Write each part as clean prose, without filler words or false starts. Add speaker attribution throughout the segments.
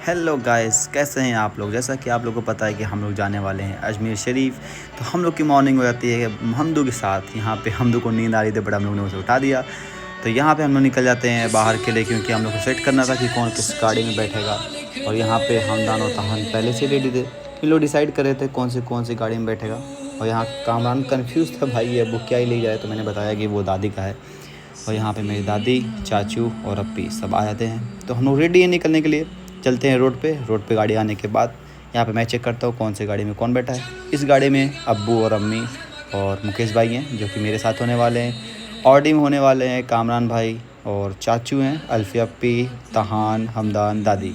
Speaker 1: Hello guys, कैसे हैं आप लोग। जैसा कि आप लोगों को पता है कि हम लोग जाने वाले हैं अजमेर शरीफ। तो हम लोग की मॉर्निंग हो जाती है हमदू के साथ। यहाँ पे हमदू को नींद आ रही थी बट हम लोग ने उसे उठा दिया। तो यहाँ पे हम लोग निकल जाते हैं बाहर के लिए, क्योंकि हम लोग को सेट करना था कि कौन किस गाड़ी में बैठेगा। और यहाँ पे हमदान और तहान पहले से रेडी थे। इन लोग डिसाइड कर रहे थे कौन सी गाड़ी में बैठेगा। और यहाँ कामरान कन्फ्यूज़ था, भाई ये बुक क्या ही ले जाए। तो मैंने बताया कि वो दादी का है। और यहाँ पे मेरी दादी, चाचू और अप्पी सब आ जाते हैं। तो हम लोग रेडी हैं निकलने के लिए। चलते हैं रोड पे गाड़ी आने के बाद यहाँ पे मैं चेक करता हूँ कौन सी गाड़ी में कौन बैठा है। इस गाड़ी में अब्बू और अम्मी और मुकेश भाई हैं, जो कि मेरे साथ होने वाले हैं। ऑडी में होने वाले हैं कामरान भाई और चाचू हैं अल्फी, अप्पी, तहान, हमदान, दादी।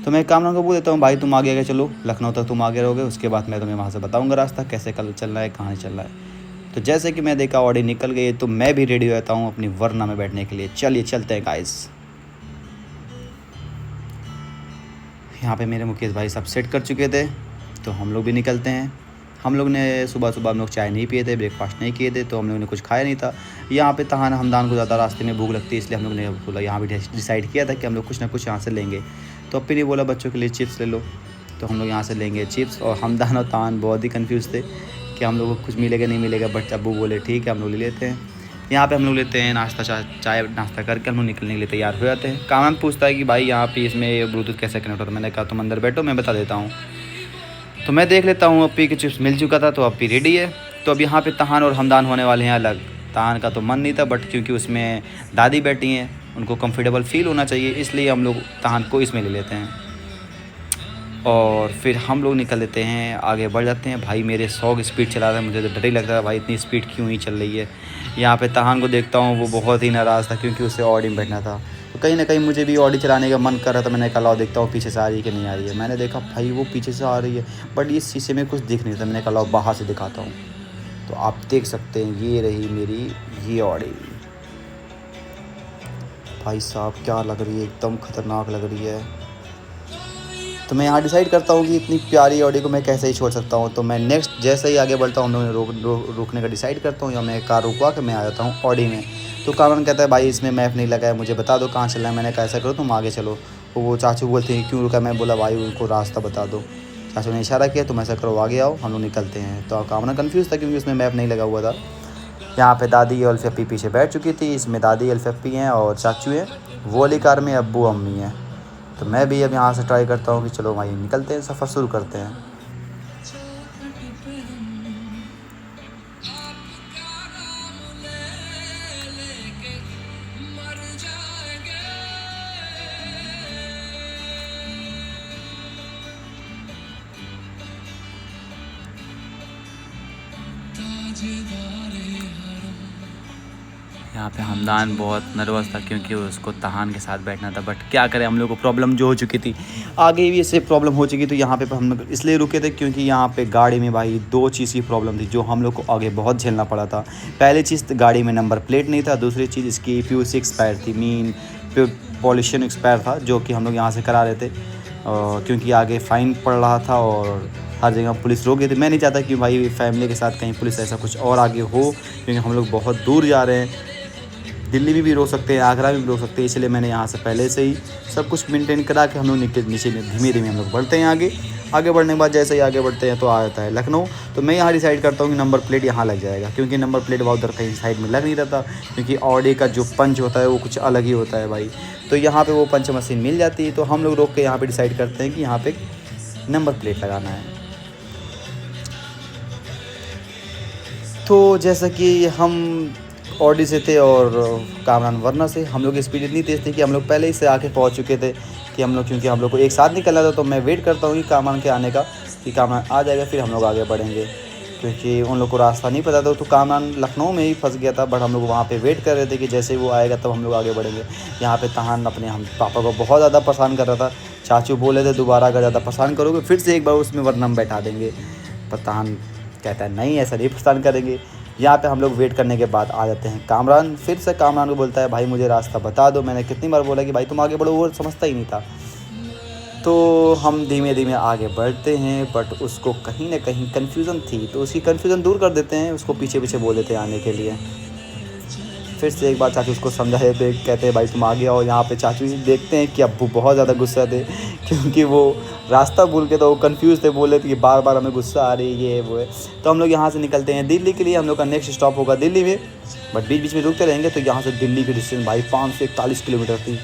Speaker 1: तो मैं कामरान को बोल देता हूँ, भाई तुम आगे आगे चलो, लखनऊ तक तुम आगे रहोगे, उसके बाद मैं तुम्हें वहाँ से बताऊँगा रास्ता कैसे कल चलना है, कहाँ चलना है। तो जैसे कि मैं देखा ऑडी निकल गई, तो मैं भी रेडी हो जाता हूँ अपनी वरना में बैठने के लिए। चलिए चलते हैं गाइस। यहाँ पे मेरे मुकेश भाई सब सेट कर चुके थे, तो हम लोग भी निकलते हैं। हम लोग ने सुबह हम लोग चाय नहीं पिए थे, ब्रेकफास्ट नहीं किए थे, तो हम लोग ने कुछ खाया नहीं था। यहाँ पे तहान हमदान को ज़्यादा रास्ते में भूख लगती है, इसलिए हम लोग ने बोला, यहाँ भी डिसाइड किया था कि हम लोग कुछ ना कुछ यहाँ से लेंगे। तो अप्पी ने बोला बच्चों के लिए चिप्स ले लो, तो हम लोग यहाँ से लेंगे चिप्स। और हमदान और तहान बहुत ही कन्फ्यूज़ थे कि हम लोग को कुछ मिलेगा नहीं मिलेगा, बट अब्बू बोले ठीक है हम लोग ले लेते हैं। यहाँ पे हम लोग लेते हैं नाश्ता, चाय नाश्ता करके हम लोग निकलने के लिए तैयार हो जाते हैं। कामरान पूछता है कि भाई यहाँ पे इसमें ब्लूटूथ कैसे कनेक्ट होता है। मैंने कहा तुम अंदर बैठो, मैं बता देता हूँ। तो मैं देख लेता हूँ, अप्पी के चिप्स मिल चुका था, तो अप्पी रेडी है। तो अब यहाँ पे तहान और हमदान होने वाले हैं अलग। तहान का तो मन नहीं था, बट क्योंकि उसमें दादी बैठी हैं, उनको कंफर्टेबल फील होना चाहिए, इसलिए हम लोग तहान को इसमें ले लेते हैं। और फिर हम लोग निकल लेते हैं, आगे बढ़ जाते हैं। भाई मेरे 100 की स्पीड चला रहा है, मुझे तो डर ही लगता है भाई इतनी स्पीड क्यों ही चल रही है। यहाँ पे तहान को देखता हूँ, वो बहुत ही नाराज़ था क्योंकि उसे ऑडी में बैठना था। तो कहीं ना कहीं मुझे भी ऑडी चलाने का मन कर रहा था। मैंने कहा लाओ देखता हूँ पीछे से आ रही है कि नहीं आ रही है। मैंने देखा भाई वो पीछे से आ रही है, बट इस शीशे में कुछ दिख नहीं था। मैंने कहा लाओ बाहर से दिखाता हूँ। तो आप देख सकते हैं ये रही मेरी ये ऑडी। भाई साहब क्या लग रही है, एकदम ख़तरनाक लग रही है। तो मैं यहाँ डिसाइड करता हूँ कि इतनी प्यारी ऑडी को मैं कैसे ही छोड़ सकता हूँ। तो मैं नेक्स्ट जैसे ही आगे बढ़ता हूँ, हम लोग रोकने का डिसाइड करता हूँ, या मैं कार रुकवा के मैं आ जाता हूँ ऑडी में। तो कामरान कहता है भाई इसमें मैप नहीं लगा है, मुझे बता दो कहाँ चलना है। मैंने कहा ऐसा करो तुम आगे चलो। तो वो चाचू बोलते हैं क्यों रुका। मैं बोला भाई उनको रास्ता बता दो। चाचू ने इशारा किया, तुम ऐसा करो आगे आओ, हम लोग निकलते हैं। तो कामरान कन्फ्यूज़ था क्योंकि उसमें मैप नहीं लगा हुआ था। यहाँ पे दादी और अल्फी पीछे बैठ चुकी थी। इसमें दादी, अल्फी हैं और चाचू हैं। वो वाली कार में अब्बू अम्मी हैं। तो मैं भी अब यहाँ से ट्राई करता हूँ कि चलो भाई निकलते हैं, सफ़र शुरू करते हैं। यहाँ पे हमदान बहुत नर्वस था क्योंकि उसको तहान के साथ बैठना था, बट क्या करें, हम लोग को प्रॉब्लम जो हो चुकी थी, आगे भी इससे प्रॉब्लम हो चुकी। तो यहाँ पे हम लोग इसलिए रुके थे क्योंकि यहाँ पे गाड़ी में भाई 2 चीज़ की प्रॉब्लम थी जो हम लोग को आगे बहुत झेलना पड़ा था। पहली चीज़ गाड़ी में नंबर प्लेट नहीं था, दूसरी चीज़ इसकी PUC एक्सपायर थी, मीन पॉल्यूशन एक्सपायर था, जो कि हम लोग यहाँ से करा रहे थे क्योंकि आगे फ़ाइन पड़ रहा था और हर जगह पुलिस रोक गई थी। मैं नहीं चाहता कि भाई फैमिली के साथ कहीं पुलिस ऐसा कुछ और आगे हो, क्योंकि हम लोग बहुत दूर जा रहे हैं। दिल्ली में भी रोक सकते हैं, आगरा में भी रोक सकते हैं, इसलिए मैंने यहाँ से पहले से ही सब कुछ मेंटेन करा के हम लोग नीचे धीमे धीमे हम लोग बढ़ते हैं आगे बढ़ने के बाद जैसे ही आगे बढ़ते हैं तो आ जाता है लखनऊ। तो मैं यहाँ डिसाइड करता हूँ कि नंबर प्लेट यहाँ लग जाएगा, क्योंकि नंबर प्लेट वहाँ उधर कहीं साइड में लग नहीं रहता, क्योंकि ऑडी का जो पंच होता है वो कुछ अलग ही होता है भाई। तो यहाँ पे वो पंच मशीन मिल जाती है। तो हम लोग रोक के यहाँ पे डिसाइड करते हैं कि यहाँ पे नंबर प्लेट लगाना है। तो जैसा कि हम ऑडी से थे और कामरान वरना से, हम लोग की स्पीड इतनी तेज़ थी कि हम लोग पहले ही से आके पहुंच चुके थे कि हम लोग, क्योंकि हम लोग को एक साथ निकलना था। तो मैं वेट करता हूँ कि कामरान के आने का, कि कामरान आ जाएगा फिर हम लोग आगे बढ़ेंगे, क्योंकि उन लोग को रास्ता नहीं पता था। तो कामरान लखनऊ में ही फंस गया था, बट हम लोग वहाँ पे वेट कर रहे थे कि जैसे ही वो आएगा तब हम लोग आगे बढ़ेंगे। यहाँ पे तहान अपने हम पापा को बहुत ज़्यादा परेशान कर रहा था। चाचू बोले थे दोबारा अगर ज़्यादा परेशान करोगे फिर से एक बार उसमें वरना हम बैठा देंगे, पर तहान कहता है नहीं ऐसा नहीं परेशान करेंगे। यहाँ पे हम लोग वेट करने के बाद आ जाते हैं कामरान। फिर से कामरान को बोलता है भाई मुझे रास्ता बता दो। मैंने कितनी बार बोला कि भाई तुम आगे बढ़ो, वो समझता ही नहीं था। तो हम धीमे धीमे आगे बढ़ते हैं, बट उसको कहीं ना कहीं कन्फ्यूज़न थी, तो उसकी कन्फ्यूज़न दूर कर देते हैं, उसको पीछे पीछे बोल देते हैं आने के लिए। फिर से एक बार चाचू उसको समझाए थे, कहते हैं भाई तुम आगे आओ। यहाँ पे चाचू देखते हैं कि अब्बू बहुत ज़्यादा गुस्सा थे क्योंकि वो रास्ता भूल के तो वो कंफ्यूज थे, बोले थे कि बार बार हमें गुस्सा आ रही है, ये वो है। तो हम लोग यहाँ से निकलते हैं दिल्ली के लिए। हम लोग का नेक्स्ट स्टॉप होगा दिल्ली में, बट बीच बीच में रुकते रहेंगे। तो यहाँ से दिल्ली की डिस्टेंस भाई 541 किलोमीटर थी।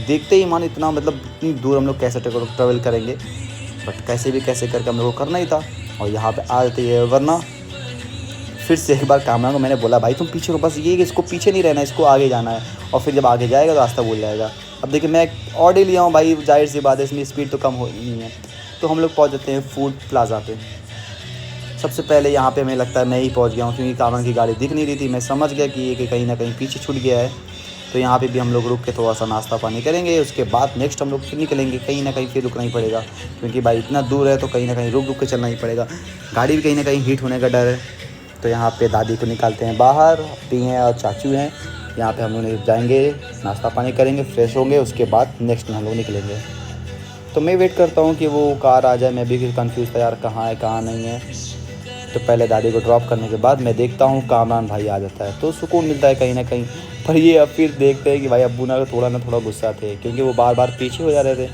Speaker 1: देखते ही मान इतना, मतलब इतनी दूर हम लोग कैसे ट्रैवल करेंगे, बट कैसे करके हम लोग को करना ही था। और यहाँ पे आ जाती है वरना फिर से एक बार कामरान को मैंने बोला भाई तुम पीछे हो, बस ये कि इसको पीछे नहीं रहना, इसको आगे जाना है। और फिर जब आगे जाएगा तो रास्ता भूल जाएगा। अब देखिए मैं ऑडी लिया हूँ भाई, जाहिर सी बात है इसमें स्पीड तो कम हो नहीं है। तो हम लोग पहुँच जाते हैं फूड प्लाज़ा पे। सबसे पहले यहाँ पे हमें लगता है मैं ही पहुँच गया हूँ, क्योंकि कामरान की गाड़ी दिख नहीं रही थी। मैं समझ गया कि ये कहीं ना कहीं पीछे छूट गया है। तो यहाँ पे भी हम लोग रुक के थोड़ा सा नाश्ता पानी करेंगे। उसके बाद नेक्स्ट हम लोग फिर निकलेंगे, कहीं ना कहीं फिर रुकना ही पड़ेगा, क्योंकि भाई इतना दूर है तो कहीं ना कहीं रुक के चलना ही पड़ेगा। गाड़ी भी कहीं ना कहीं हीट होने का डर है। तो यहाँ पे दादी को निकालते हैं बाहर, अप्पी हैं और चाचू हैं। यहाँ पे हम लोग जाएंगे, नाश्ता पानी करेंगे, फ्रेश होंगे, उसके बाद नेक्स्ट में हम लोग निकलेंगे। तो मैं वेट करता हूँ कि वो कार आ जाए। मैं भी कंफ्यूज था यार कहाँ है कहाँ नहीं है। तो पहले दादी को ड्रॉप करने के बाद मैं देखता हूँ कामरान भाई आ जाता है, तो सुकून मिलता है कहीं ना कहीं। पर ये अब फिर देखते हैं कि भाई अब्बू ना थोड़ा गुस्सा थे, क्योंकि वो बार बार पीछे हो जा रहे थे।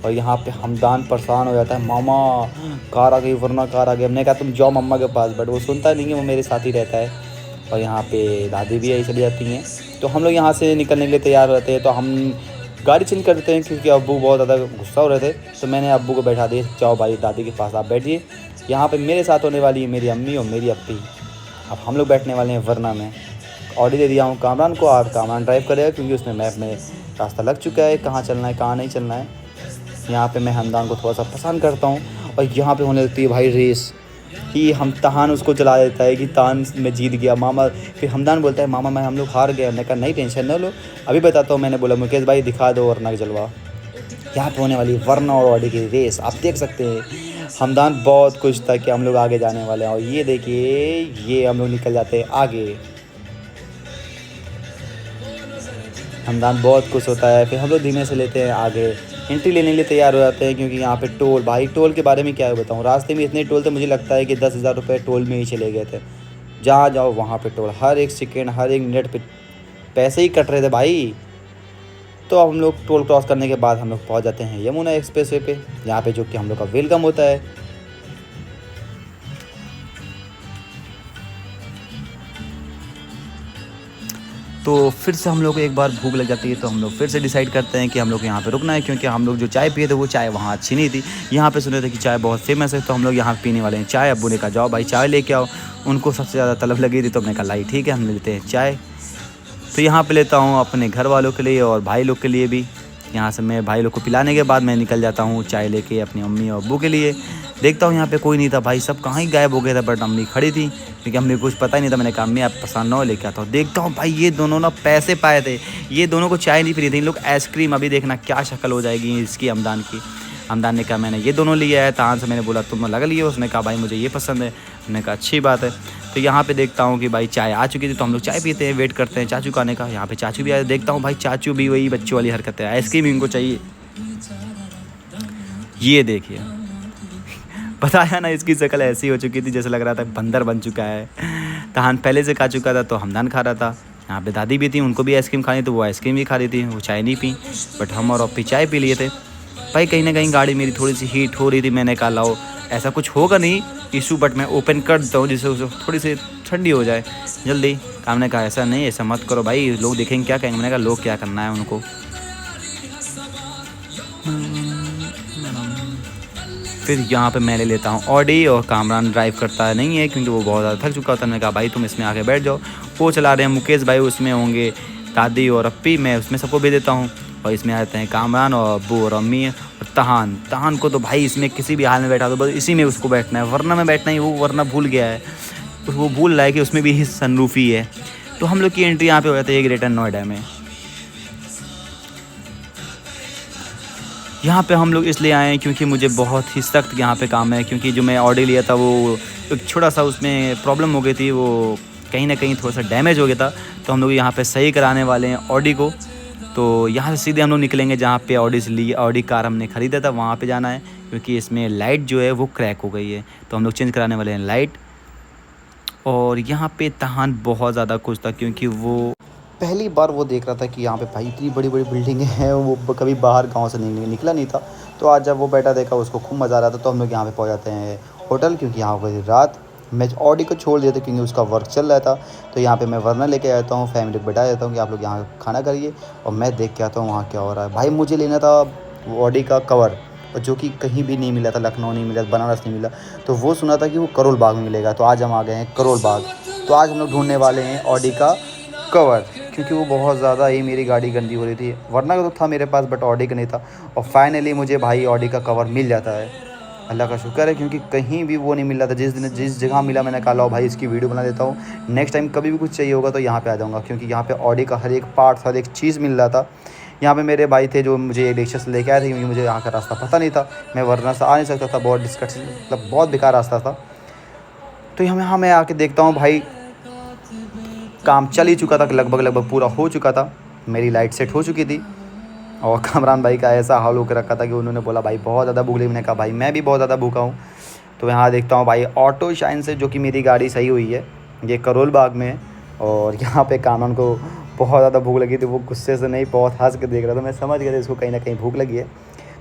Speaker 1: और यहाँ पे हमदान परेशान हो जाता है, मामा कार आ गई, वरना कार आ गई। हमने कहा तुम जाओ मम्मा के पास, बट वो सुनता नहीं है, वो मेरे साथ ही रहता है। और यहाँ पे दादी भी यही चली जाती हैं। तो हम लोग यहाँ से निकलने के लिए तैयार रहते हैं। तो हम गाड़ी चेंज कर देते हैं, क्योंकि अब्बू बहुत ज़्यादा गुस्सा हो रहे थे। तो मैंने अब्बू को बैठा दिया, जाओ भाई दादी के पास आप बैठिए। यहाँ पे मेरे साथ होने वाली है मेरी अम्मी और मेरी अप्पी। अब हम लोग बैठने वाले हैं वरना में। ऑडी दे दिया हूँ कामरान को, और कामरान ड्राइव करेगा, क्योंकि उसमें मैप में रास्ता लग चुका है कहाँ चलना है कहाँ नहीं चलना है। यहाँ पे मैं हमदान को थोड़ा सा पसंद करता हूँ। और यहाँ पे होने लगती है भाई रेस, कि हम तहान उसको चला देता है कि तान में जीत गया मामा। फिर हमदान बोलता है मामा हम लोग हार गए। हमने कहा नहीं टेंशन न लो, अभी बताता हूँ। मैंने बोला मुकेश भाई दिखा दो वरना जलवा। यहाँ पे होने वाली वरना और ऑडी की रेस आप देख सकते हैं। हमदान बहुत खुश था कि हम लोग आगे जाने वाले हैं। और ये देखिए ये हम लोग निकल जाते हैं आगे। हमदान बहुत खुश होता है। फिर हम लोग धीमे से लेते हैं आगे, एंट्री लेने के लिए तैयार हो जाते हैं, क्योंकि यहाँ पे टोल, भाई टोल के बारे में क्या बताऊँ। रास्ते में इतने टोल थे, मुझे लगता है कि 10,000 रुपये टोल में ही चले गए थे। जहाँ जाओ वहाँ पे टोल, हर एक सेकेंड हर एक मिनट पे पैसे ही कट रहे थे भाई। तो हम लोग टोल क्रॉस करने के बाद हम लोग पहुँच जाते हैं यमुना एक्सप्रेस वे पे, यहाँ पे जो कि हम लोग का वेलकम होता है। तो फिर से हम लोग को एक बार भूख लग जाती है, तो हम लोग फिर से डिसाइड करते हैं कि हम लोग यहाँ पे रुकना है, क्योंकि हम लोग जो चाय पिए थे वो चाय वहाँ अच्छी नहीं थी। यहाँ पे सुने थे कि चाय बहुत फेमस है, तो हम लोग यहाँ पीने वाले हैं चाय। अब्बू ने कहा जाओ भाई चाय लेके आओ, उनको सबसे ज़्यादा तलब लगी थी। तो हमने कहा लाई ठीक है हम लेते हैं चाय। तो यहाँ पे लेता हूँ अपने घर वालों के लिए और भाई लोग के लिए भी। यहाँ से मैं भाई लोग को पिलाने के बाद मैं निकल जाता हूँ चाय लेके अपनी अम्मी और अब्बू के लिए। देखता हूँ यहाँ पे कोई नहीं था भाई, सब कहाँ ही गायब हो गए थे। बट अम्मी खड़ी थी, क्योंकि अम्मी को कुछ पता ही नहीं था। मैंने कहा अम्मी आप पसंद ना हो लेके आता हूँ। देखता हूँ भाई ये दोनों ना पैसे पाए थे, ये दोनों को चाय नहीं पी रही थी, इन लोग आइसक्रीम। अभी देखना क्या शक्ल हो जाएगी इसकी हमदान की। हमदान ने कहा मैंने ये दोनों लिया है। तान से मैंने बोला तुम लगा लिए। उसने कहा भाई मुझे ये पसंद है। हमने कहा अच्छी बात है। तो यहाँ पे देखता हूँ कि भाई चाय आ चुकी थी, तो हम लोग चाय पीते हैं, वेट करते हैं चाचू का आने का। यहाँ पे चाचू भी आए, देखता हूँ भाई चाचू भी वही बच्चों वाली हरकत है, आइसक्रीम इनको चाहिए। ये देखिए बताया ना, इसकी शक्ल ऐसी हो चुकी थी जैसे लग रहा था बंदर बन चुका है। तहान पहले से खा चुका था, तो हमदान खा रहा था। यहाँ पे दादी भी थी, उनको भी आइसक्रीम खानी, तो वो आइसक्रीम भी खा रही थी, वो चाय नहीं पी। बट हम और अप्पी चाय पी लिए थे। भाई कहीं ना कहीं गाड़ी मेरी थोड़ी सी हीट हो रही थी। मैंने कहा लाओ ऐसा कुछ होगा नहीं इशू, बट मैं ओपन कर देता हूँ जिससे थोड़ी सी ठंडी हो जाए जल्दी। काम ने कहा ऐसा नहीं, ऐसा मत करो भाई, लोग देखेंगे क्या कहेंगे। मैंने कहा लोग क्या करना है उनको। फिर यहाँ पे मैं ले लेता हूँ ऑडी, और कामरान ड्राइव करता नहीं है, क्योंकि वो बहुत ज़्यादा थक चुका होता है। मैंने कहा भाई तुम इसमें आके बैठ जाओ। वो चला रहे हैं मुकेश भाई, उसमें होंगे दादी और अप्पी, मैं उसमें सबको भेज देता हूँ। और इसमें आते हैं कामरान और अब्बू और अम्मी और तहान को तो भाई इसमें किसी भी हाल में बैठा दो, बस इसी में उसको बैठना है, वरना में बैठना ही वो वरना भूल गया है। वो भूल रहा है कि उसमें भी सनरूफ ही है। तो हम लोग की एंट्री यहाँ पे हो जाती है ग्रेटर नोएडा में। यहाँ पे हम लोग इसलिए आए हैं क्योंकि मुझे बहुत ही सख्त यहाँ पे काम है, क्योंकि जो मैं ऑडी लिया था वो एक छोटा सा उसमें प्रॉब्लम हो गई थी, वो कहीं ना कहीं थोड़ा सा डैमेज हो गया था। तो हम लोग यहाँ पे सही कराने वाले हैं ऑडी को। तो यहाँ से सीधे हम लोग निकलेंगे जहाँ पे ऑडी कार हमने ख़रीदा था, वहाँ पे जाना है, क्योंकि इसमें लाइट जो है वो क्रैक हो गई है। तो हम लोग चेंज कराने वाले हैं लाइट। और यहाँ पे तहान बहुत ज़्यादा खुश था, क्योंकि वो पहली बार वो देख रहा था कि यहाँ पे भाई इतनी बड़ी बड़ी बिल्डिंगें हैं। वो कभी बाहर गांव से निकला नहीं था। तो आज जब वो बेटा देखा उसको खूब मज़ा आ रहा था, तो हम लोग यहाँ पे पहुँच जाते हैं होटल, क्योंकि यहाँ हो गई रात। मैं ऑडी को छोड़ दिया था क्योंकि उसका वर्क चल रहा था। तो यहाँ पे मैं वरना लेके आता हूँ, फैमिली को बैठा देता हूँ कि आप लोग यहाँ खाना करिए और मैं देख के आता हूँ वहाँ क्या हो रहा है। भाई मुझे लेना था ऑडी का कवर, और जो कि कहीं भी नहीं मिला था, लखनऊ नहीं मिला, बनारस नहीं मिला। तो वो सुना था कि वो करोल बाग में मिलेगा, तो आज हम आ गए हैं करोल बाग। तो आज हम लोग ढूंढने वाले हैं ऑडी का कवर, क्योंकि वो बहुत ज़्यादा ही मेरी गाड़ी गंदी हो रही थी। वरना का तो था मेरे पास, बट ऑडी का नहीं था। और फाइनली मुझे भाई ऑडी का कवर मिल जाता है, अल्लाह का शुक्र है, क्योंकि कहीं भी वो नहीं मिल रहा था। जिस जगह मिला मैंने कहा लो भाई इसकी वीडियो बना देता हूँ, नेक्स्ट टाइम कभी भी कुछ चाहिए होगा तो यहाँ पे आ जाऊँगा, क्योंकि यहाँ पे ऑडी का हर एक पार्ट, हर एक चीज़ मिल रहा था। यहाँ पे मेरे भाई थे जो मुझे रिक्शा से लेके आए थे, क्योंकि मुझे यहाँ का रास्ता पता नहीं था, मैं वरना से आ नहीं सकता था, बहुत डिस्कस मतलब बहुत बेकार रास्ता था। तो यहाँ मैं आके देखता हूँ भाई काम चल ही चुका था, लगभग पूरा हो चुका था, मेरी लाइट सेट हो चुकी थी। और कामरान भाई का ऐसा हाल होकर रखा था कि उन्होंने बोला भाई बहुत ज़्यादा भूख लगी। मैंने कहा भाई मैं भी बहुत ज़्यादा भूखा हूँ। तो यहाँ देखता हूँ भाई ऑटो शाइन से, जो कि मेरी गाड़ी सही हुई है, ये करोल बाग में है। और यहाँ पे कामरान को बहुत ज़्यादा भूख लगी थी, वो गुस्से से नहीं बहुत हंस के देख रहा था। मैं समझ गया था इसको कहीं ना कहीं भूख लगी है।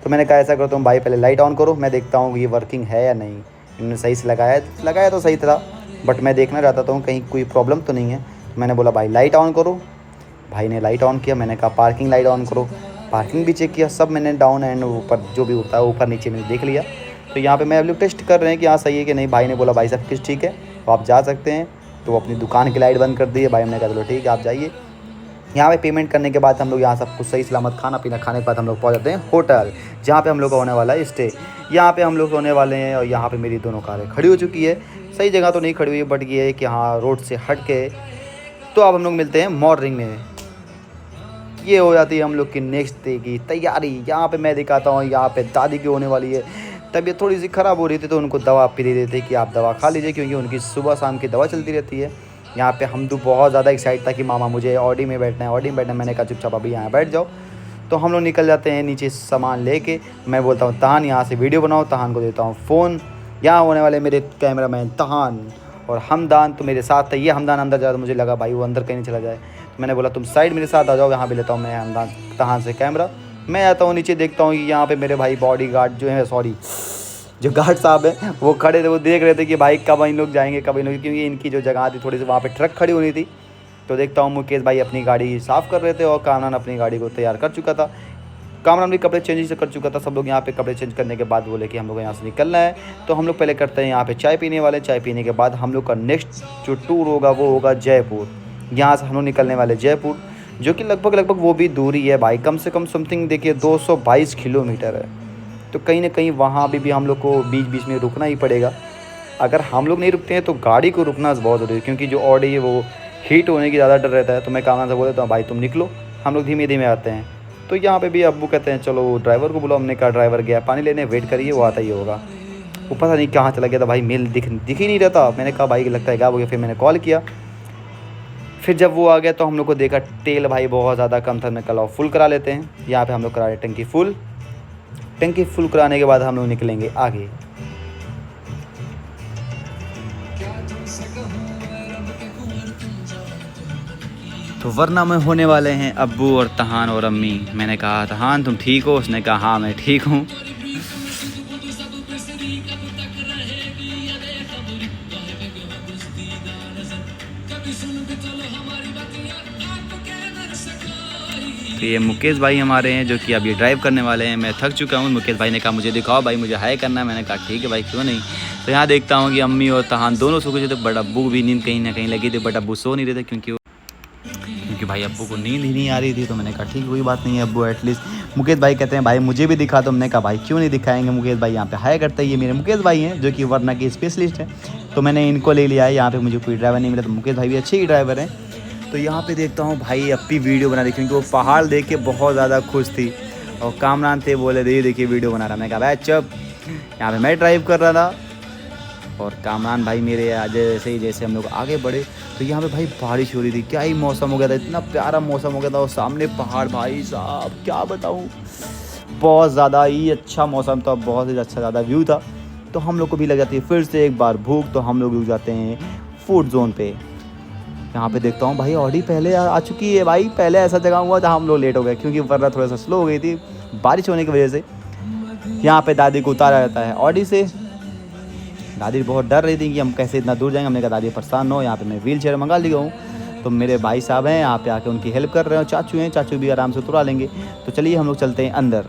Speaker 1: तो मैंने कहा ऐसा करो तुम भाई पहले लाइट ऑन करो, मैं देखता हूँ ये वर्किंग है या नहीं। इन्होंने सही से लगाया तो सही था, बट मैं देखना चाहता हूँ कहीं कोई प्रॉब्लम तो नहीं है। तो मैंने बोला भाई लाइट ऑन करो। भाई ने लाइट ऑन किया। मैंने कहा पार्किंग लाइट ऑन करो, पार्किंग भी चेक किया, सब मैंने डाउन एंड ऊपर जो भी होता है ऊपर नीचे मैंने देख लिया। तो यहाँ पे मैं अब लोग टेस्ट कर रहे हैं कि हाँ सही है कि नहीं। भाई ने बोला भाई सब कुछ ठीक है तो आप जा सकते हैं। तो अपनी दुकान की लाइट बंद कर दी है। भाई हमने कहा चलो ठीक है आप जाइए। यहाँ पे पेमेंट करने के बाद हम लोग यहाँ सब कुछ सही सलामत खाना पीना खाने के बाद हम लोग पहुँच जाते हैं होटल, जहाँ पे हम लोग का होने वाला है स्टे। यहाँ पे हम लोग सोने वाले हैं और यहाँ पे मेरी दोनों कारें खड़ी हो चुकी है। सही जगह तो नहीं खड़ी हुई है, बट ये है कि हाँ रोड से हट के। तो अब हम लोग मिलते हैं मॉर्निंग में। ये हो जाती है हम लोग की नेक्स्ट डे की तैयारी। यहाँ पे मैं दिखाता हूँ, यहाँ पे दादी की होने वाली है तबीयत थोड़ी सी ख़राब हो रही थी, तो उनको दवा पी दे देते कि आप दवा खा लीजिए, क्योंकि उनकी सुबह शाम की दवा चलती रहती है। यहाँ पे हमदू बहुत ज़्यादा एक्साइट था कि मामा मुझे ऑडी में बैठना है, ऑडी में बैठना है। मैंने कहा चुपचाप अभी यहाँ बैठ जाओ। तो हम लोग निकल जाते हैं नीचे सामान लेके। मैं बोलता हूँ तहान यहाँ से वीडियो बनाओ, तहान को देता हूँ फ़ोन। यहाँ होने वाले मेरे कैमरा मैन तहान और हमदान तो मेरे साथ था। ये हमदान अंदर जा रहा, मुझे लगा भाई वो अंदर कहीं नहीं चला जाए। तो मैंने बोला तुम साइड मेरे साथ आ जाओ, यहाँ भी लेता हूँ मैं हमदान तहान से कैमरा। मैं आता हूँ नीचे, देखता हूँ कि यहाँ पे मेरे भाई बॉडी गार्ड जो है, सॉरी जो गार्ड साहब हैं, वो खड़े थे। वो देख रहे थे कि भाई कब इन लोग जाएंगे, कब इन लोग, क्योंकि इनकी जो जगह थी थोड़ी सी वहाँ पे ट्रक खड़ी होनी थी। तो देखता हूँ मुकेश भाई अपनी गाड़ी साफ़ कर रहे थे और कामरान अपनी गाड़ी को तैयार कर चुका था। कामरान भी कपड़े चेंज कर चुका था। सब लोग यहाँ पे कपड़े चेंज करने के बाद बोले कि हम लोग यहाँ से निकलना है। तो हम लोग पहले करते हैं यहाँ पे चाय पीने वाले। चाय पीने के बाद हम लोग का नेक्स्ट जो टूर होगा वो होगा जयपुर। यहाँ से हम लोग निकलने वाले जयपुर, जो कि लगभग वो भी दूरी है भाई, कम से कम समथिंग देखिए 222 किलोमीटर है। तो कहीं ना कहीं वहाँ भी हम लोग को बीच बीच में रुकना ही पड़ेगा। अगर हम लोग नहीं रुकते हैं तो गाड़ी को रुकना बहुत ज़रूरी है, क्योंकि जो ऑडी है वो हीट होने की ज़्यादा डर रहता है। तो मैं कामरान से बोल देता हूँ भाई तुम निकलो, हम लोग धीमे धीमे आते हैं। तो यहाँ पे भी अब्बू कहते हैं चलो ड्राइवर को बुलाओ। हमने कहा ड्राइवर गया पानी लेने, वेट करिए वो आता ही होगा। वो पता नहीं कहाँ चला गया था भाई, मेल दिख ही नहीं रहता। मैंने कहा भाई लगता है गायब हो गया। फिर मैंने कॉल किया, फिर जब वो आ गया तो हम लोग को देखा तेल भाई बहुत ज़्यादा कम था। मैं कल फुल करा लेते हैं। यहाँ पे हम लोग करा रहे टंकी फुल। टंकी फुल कराने के बाद हम लोग निकलेंगे आगे। तो वरना में होने वाले हैं अब्बू और तहान और अम्मी। मैंने कहा तहान तुम ठीक हो? उसने कहा हाँ मैं ठीक हूँ। तो ये मुकेश भाई हमारे हैं जो कि अब ये ड्राइव करने वाले हैं। मैं थक चुका हूँ। मुकेश भाई ने कहा मुझे दिखाओ भाई, मुझे हाई करना है। मैंने कहा ठीक है भाई क्यों नहीं। तो यहाँ देखता हूँ कि अम्मी और तहान दोनों सो गए थे, बट अब्बू भी नींद कहीं ना कहीं लगी थी, बट अब्बू सो नहीं रहे थे क्योंकि भाई अब्बू को नींद ही नहीं आ रही थी। तो मैंने कहा ठीक कोई बात नहीं है अब्बू एटलीस्ट। मुकेश भाई कहते हैं भाई मुझे भी दिखा। तो हमने कहा भाई क्यों नहीं दिखाएंगे। मुकेश भाई यहाँ पे हाई करते हैं। ये मेरे मुकेश भाई हैं जो कि वरना के स्पेशलिस्ट हैं। तो मैंने इनको ले लिया है। यहाँ पे मुझे कोई ड्राइवर नहीं मिला, तो मुकेश भाई भी अच्छे ही ड्राइवर हैं। तो यहाँ पे देखता हूँ भाई अप्पी वीडियो बना रही, क्योंकि वो पहाड़ देख के बहुत ज़्यादा खुश थी। और कामरान थे बोले देखिए वीडियो बना रहा। मैं कहा भाई चुप, यहाँ पे मैं ड्राइव कर रहा था और कामरान भाई मेरे जैसे हम लोग आगे बढ़े तो यहाँ पे भाई बारिश हो रही थी। क्या ही मौसम हो गया था, इतना प्यारा मौसम हो गया था। और सामने पहाड़ भाई साहब क्या बताऊँ, बहुत ज़्यादा ही अच्छा मौसम था, बहुत ही अच्छा ज़्यादा व्यू था। तो हम लोग को भी लग जाती है फिर से एक बार भूख। तो हम लोग रुक जाते हैं फूड जोन पे। यहाँ पे देखता हूँ भाई ऑडी पहले आ चुकी है भाई। पहले ऐसा जगह हुआ जहाँ हम लोग लेट हो गए, क्योंकि वरना थोड़ा सा स्लो हो गई थी बारिश होने की वजह से। यहाँ पे दादी को उतारा जाता है ऑडी से। दादी बहुत डर रही थी कि हम कैसे इतना दूर जाएंगे। हमने कहा दादी परेशान न हो, यहाँ पे मैं व्हील चेयर मंगा लिया हूँ। तो मेरे भाई साहब हैं यहाँ पे आके उनकी हेल्प कर रहे हैं। चाचू हैं, चाचू भी आराम से उतरा लेंगे। तो चलिए हम लोग चलते हैं अंदर।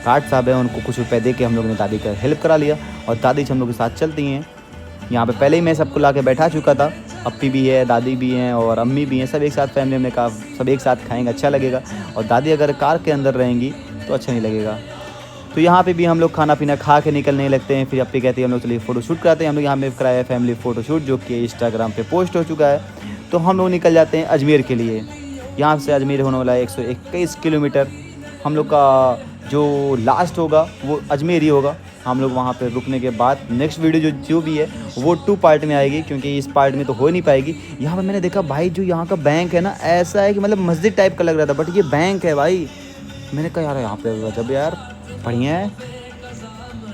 Speaker 1: काट साहब हैं, उनको कुछ रुपए दे के हम लोग ने दादी का हेल्प करा लिया और दादी से हम लोग के साथ चलती हैं। यहाँ पे पहले ही मैं सबको ला के बैठा चुका था। अप्पी भी है, दादी भी हैं और अम्मी भी हैं, सब एक साथ फैमिली में कहा सब एक साथ खाएंगे अच्छा लगेगा। और दादी अगर कार के अंदर रहेंगी तो अच्छा नहीं लगेगा। तो यहाँ पे भी हम लोग खाना पीना खा के निकलने लगते हैं। फिर अप्पी कहती है हम लोग चलिए फ़ोटो शूट कराते हैं। हम लोग यहाँ पे कराया फैमिली फ़ोटो शूट, जो कि इंस्टाग्राम पे पोस्ट हो चुका है। तो हम लोग निकल जाते हैं अजमेर के लिए। यहाँ से अजमेर होने वाला है 121 किलोमीटर। हम लोग का जो लास्ट होगा वो अजमेर ही होगा। हम लोग वहाँ पे रुकने के बाद नेक्स्ट वीडियो जो भी है वो 2 पार्ट में आएगी, क्योंकि इस पार्ट में तो हो नहीं पाएगी। यहाँ पे मैंने देखा भाई जो यहाँ का बैंक है ना, ऐसा है कि मतलब मस्जिद टाइप का लग रहा था, बट ये बैंक है भाई। मैंने कहा यार यहाँ पे गजब यार, बढ़िया है।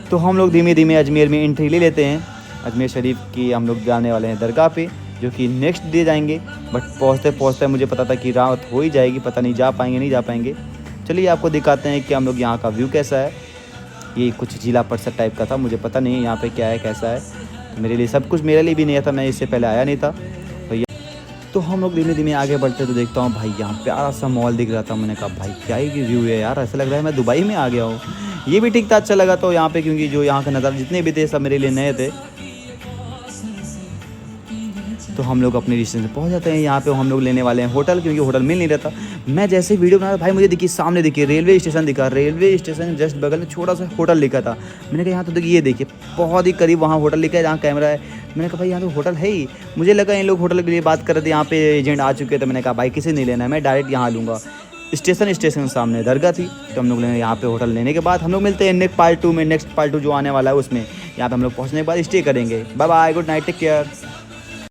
Speaker 1: तो हम लोग धीमे धीमे अजमेर में एंट्री ले लेते हैं। अजमेर शरीफ की हम लोग जाने वाले हैं दरगाह पे, जो कि नेक्स्ट डे जाएंगे। बट पहुँचते पहुँचते मुझे पता था कि रात हो ही जाएगी, पता नहीं जा पाएंगे नहीं जा पाएंगे। चलिए आपको दिखाते हैं कि हम लोग यहाँ का व्यू कैसा है। ये कुछ जिला परिषद टाइप का था, मुझे पता नहीं है यहाँ पे क्या है कैसा है। तो मेरे लिए सब कुछ मेरे लिए भी नहीं था, मैं इससे पहले आया नहीं था। तो हम लोग धीमे धीमे आगे बढ़ते तो देखता हूँ भाई यहाँ प्यारा सा मॉल दिख रहा था। मैंने कहा भाई क्या ही व्यू है यार, ऐसा लग रहा है मैं दुबई में आ गया हूँ। ये भी ठीक था, अच्छा लगा। तो यहाँ पे क्योंकि जो यहाँ का नज़ारा जितने भी थे सब मेरे लिए नए थे। तो हम लोग अपने स्टेशन से पहुँच जाते हैं। यहाँ पे हम लोग लेने वाले हैं होटल, क्योंकि होटल मिल नहीं रहता। मैं जैसे वीडियो बना रहा भाई मुझे देखिए सामने देखिए रेलवे स्टेशन दिखा। रेलवे स्टेशन जस्ट बगल में छोटा सा होटल लिखा था। मैंने कहा यहाँ तो देखिए, ये देखिए बहुत ही करीब वहाँ होटल लिखा है जहाँ कैमरा है। मैंने कहा भाई यहाँ तो होटल है ही। मुझे लगा इन लोग होटल के लिए बात कर रहे थे, यहाँ पे एजेंट आ चुके थे। मैंने कहा भाई किसी नहीं लेना है, मैं डायरेक्ट यहाँ लूँगा। स्टेशन के सामने दरगाह थी। तो हम लोग लेंगे यहाँ पे होटल लेने के बाद हम लोग मिलते हैं नेक्स्ट पार्ट 2 में। नेक्स्ट पार्ट 2 जो आने वाला है उसमें यहाँ पे हम लोग पहुँचने के बाद स्टे करेंगे। Bye bye, good night, take care.